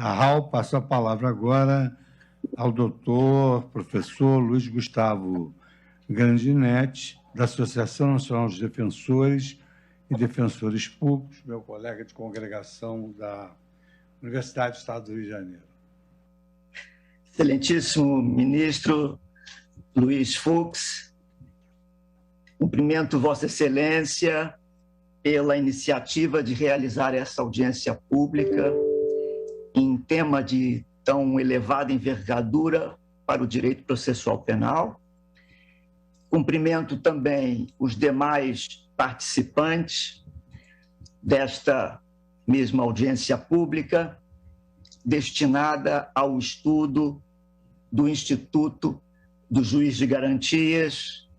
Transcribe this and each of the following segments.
Arral, passo a palavra agora ao doutor, professor Luiz Gustavo Grandinetti, da Associação Nacional dos Defensores e Defensores Públicos, meu colega de congregação da Universidade do Estado do Rio de Janeiro. Excelentíssimo ministro Luiz Fux, cumprimento Vossa Excelência pela iniciativa de realizar essa audiência pública em tema de tão elevada envergadura para o direito processual penal. Cumprimento também os demais participantes desta mesma audiência pública destinada ao estudo do Instituto do Juiz de Garantias,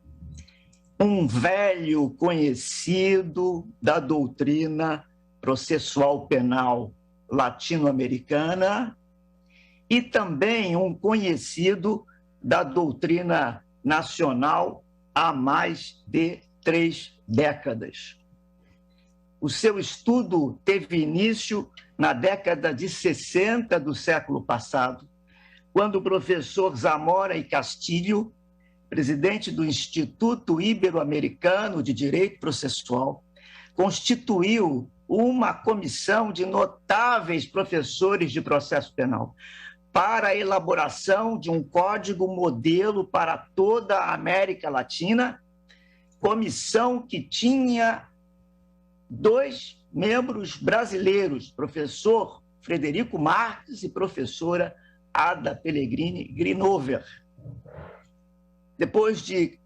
um velho conhecido da doutrina processual penal latino-americana e também um conhecido da doutrina nacional há mais de 3 décadas. O seu estudo teve início na década de 60 do século passado, quando o professor Zamora e Castilho, presidente do Instituto Ibero-Americano de Direito Processual, constituiu uma comissão de notáveis professores de processo penal para a elaboração de um código modelo para toda a América Latina, comissão que tinha 2 membros brasileiros, professor Frederico Marques e professora Ada Pellegrini Grinover. Depois de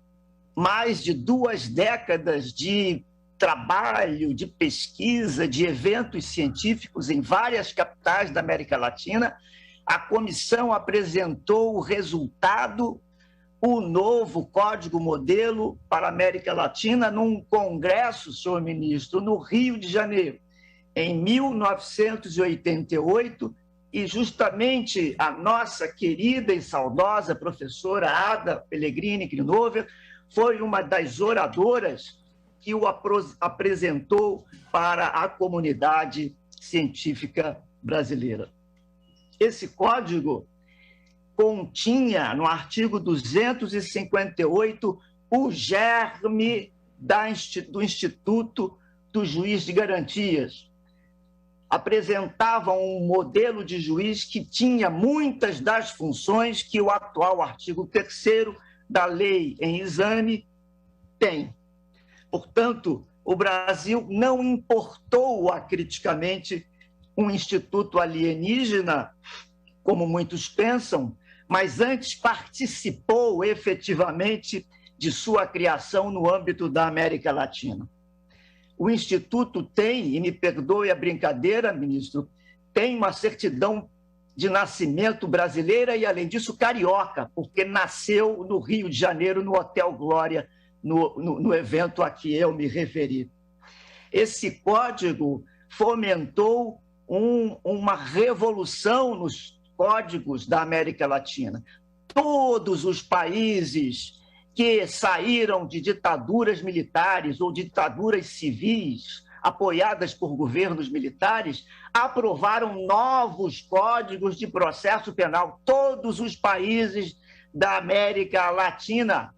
mais de 2 décadas de trabalho, de pesquisa, de eventos científicos em várias capitais da América Latina, a comissão apresentou o resultado, o novo Código Modelo para a América Latina, num congresso, senhor ministro, no Rio de Janeiro, em 1988, e justamente a nossa querida e saudosa professora Ada Pellegrini Grinover foi uma das oradoras que o apresentou para a comunidade científica brasileira. Esse código continha, no artigo 258, o germe do Instituto do Juiz de Garantias. Apresentava um modelo de juiz que tinha muitas das funções que o atual artigo 3º da lei em exame tem. Portanto, o Brasil não importou acriticamente um instituto alienígena, como muitos pensam, mas antes participou efetivamente de sua criação no âmbito da América Latina. O Instituto tem, e me perdoe a brincadeira, ministro, tem uma certidão de nascimento brasileira e, além disso, carioca, porque nasceu no Rio de Janeiro, no Hotel Glória, no evento a que eu me referi. Esse código fomentou uma revolução nos códigos da América Latina. Todos os países que saíram de ditaduras militares ou ditaduras civis, apoiadas por governos militares, aprovaram novos códigos de processo penal. Todos os países da América Latina,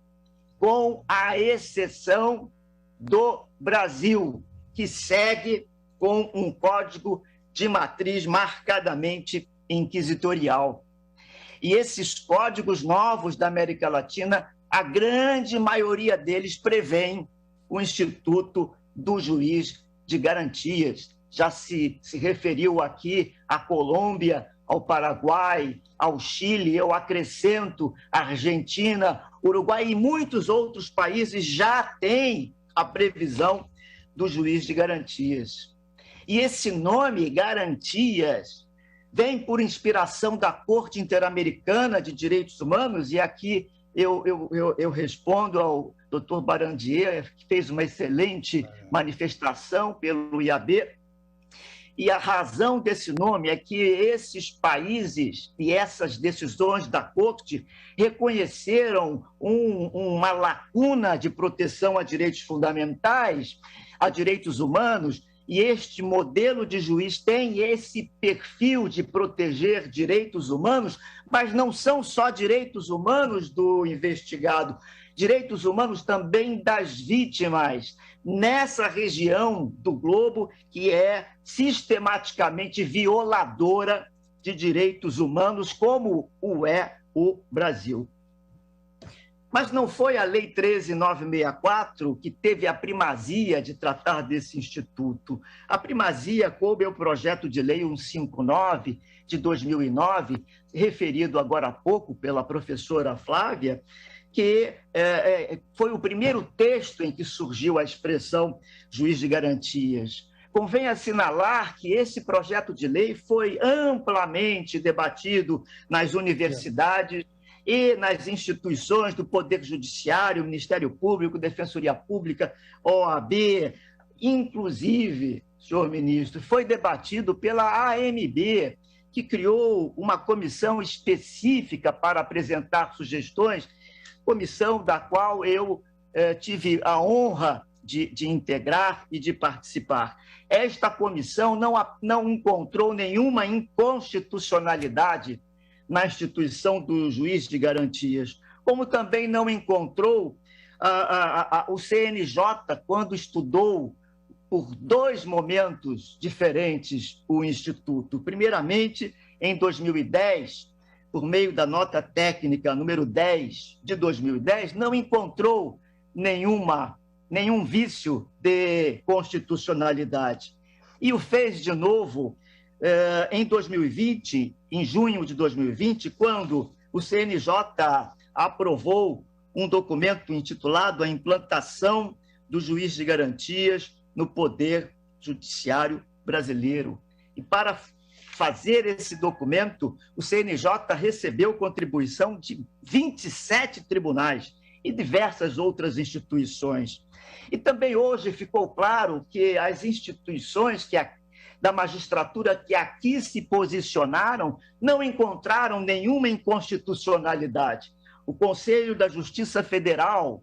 com a exceção do Brasil, que segue com um código de matriz marcadamente inquisitorial. E esses códigos novos da América Latina, a grande maioria deles prevêem o Instituto do Juiz de Garantias. Já se referiu aqui à Colômbia, ao Paraguai, ao Chile, eu acrescento a Argentina, Uruguai e muitos outros países já têm a previsão do juiz de garantias. E esse nome, Garantias, vem por inspiração da Corte Interamericana de Direitos Humanos, e aqui eu respondo ao doutor Barandier, que fez uma excelente manifestação pelo IAB, e a razão desse nome é que esses países e essas decisões da Corte reconheceram uma lacuna de proteção a direitos fundamentais, a direitos humanos, e este modelo de juiz tem esse perfil de proteger direitos humanos, mas não são só direitos humanos do investigado, direitos humanos também das vítimas, nessa região do globo que é sistematicamente violadora de direitos humanos, como o é o Brasil. Mas não foi a Lei 13.964 que teve a primazia de tratar desse instituto. A primazia coube ao projeto de Lei 159 de 2009, referido agora há pouco pela professora Flávia, que foi o primeiro texto em que surgiu a expressão juiz de garantias. Convém assinalar que esse projeto de lei foi amplamente debatido nas universidades e nas instituições do Poder Judiciário, Ministério Público, Defensoria Pública, OAB, inclusive, senhor ministro, foi debatido pela AMB, que criou uma comissão específica para apresentar sugestões, comissão da qual eu tive a honra de integrar e de participar. Esta comissão não encontrou nenhuma inconstitucionalidade na instituição do juiz de garantias, como também não encontrou o CNJ quando estudou por dois momentos diferentes o Instituto. Primeiramente, em 2010, por meio da nota técnica número 10 de 2010, não encontrou nenhum vício de constitucionalidade. E o fez de novo em 2020, em junho de 2020, quando o CNJ aprovou um documento intitulado A Implantação do Juiz de Garantias no Poder Judiciário Brasileiro. E para fazer esse documento, o CNJ recebeu contribuição de 27 tribunais e diversas outras instituições. E também hoje ficou claro que as instituições da magistratura que aqui se posicionaram não encontraram nenhuma inconstitucionalidade. O Conselho da Justiça Federal,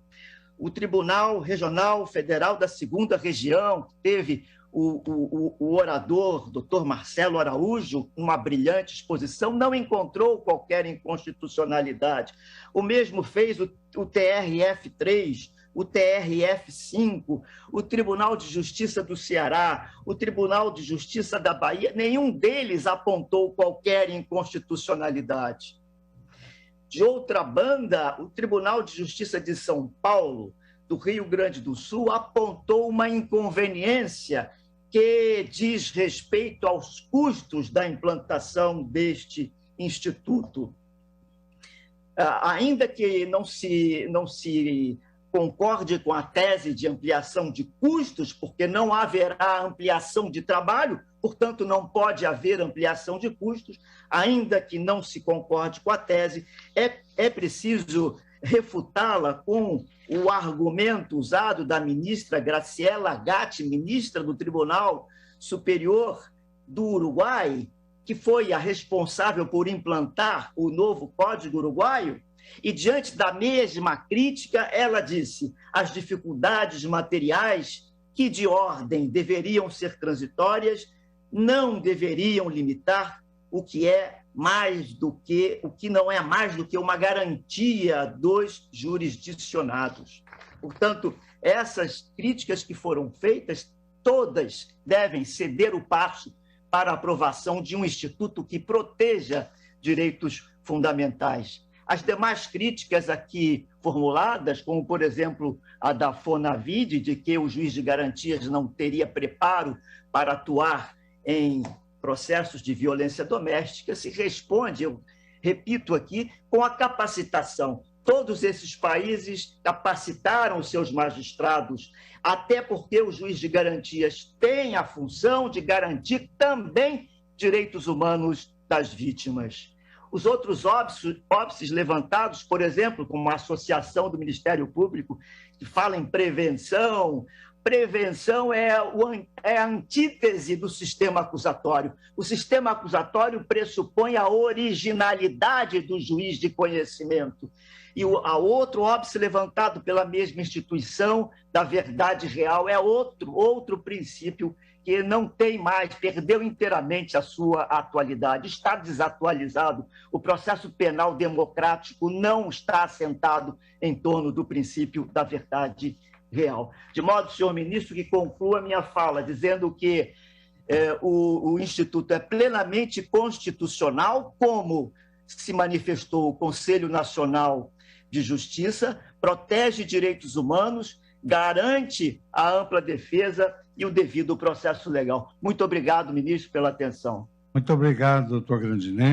o Tribunal Regional Federal da Segunda Região, que teve o orador, doutor Marcelo Araújo, uma brilhante exposição, não encontrou qualquer inconstitucionalidade. O mesmo fez o TRF3, o TRF5, o Tribunal de Justiça do Ceará, o Tribunal de Justiça da Bahia, nenhum deles apontou qualquer inconstitucionalidade. De outra banda, o Tribunal de Justiça de São Paulo, do Rio Grande do Sul, apontou uma inconveniência que diz respeito aos custos da implantação deste instituto. Ainda que não se concorde com a tese de ampliação de custos, porque não haverá ampliação de trabalho, portanto, não pode haver ampliação de custos, ainda que não se concorde com a tese, é preciso refutá-la com o argumento usado da ministra Graciela Gatti, ministra do Tribunal Superior do Uruguai, que foi a responsável por implantar o novo Código Uruguaio, e diante da mesma crítica, ela disse: as dificuldades materiais, que de ordem deveriam ser transitórias, não deveriam limitar o que não é mais do que uma garantia dos jurisdicionados. Portanto, essas críticas que foram feitas, todas devem ceder o passo para a aprovação de um instituto que proteja direitos fundamentais. As demais críticas aqui formuladas, como, por exemplo, a da Fonavid, de que o juiz de garantias não teria preparo para atuar em processos de violência doméstica, se responde, eu repito aqui, com a capacitação. Todos esses países capacitaram seus magistrados, até porque o juiz de garantias tem a função de garantir também direitos humanos das vítimas. Os outros óbices levantados, por exemplo, como a Associação do Ministério Público, que fala em prevenção. Prevenção é a antítese do sistema acusatório. O sistema acusatório pressupõe a originalidade do juiz de conhecimento. E a outro óbice levantado pela mesma instituição da verdade real é outro princípio porque não tem mais, perdeu inteiramente a sua atualidade, está desatualizado. O processo penal democrático não está assentado em torno do princípio da verdade real. De modo, senhor ministro, que conclua a minha fala dizendo que o Instituto é plenamente constitucional, como se manifestou o Conselho Nacional de Justiça, protege direitos humanos, garante a ampla defesa e o devido processo legal. Muito obrigado, ministro, pela atenção. Muito obrigado, doutor Grandinetti.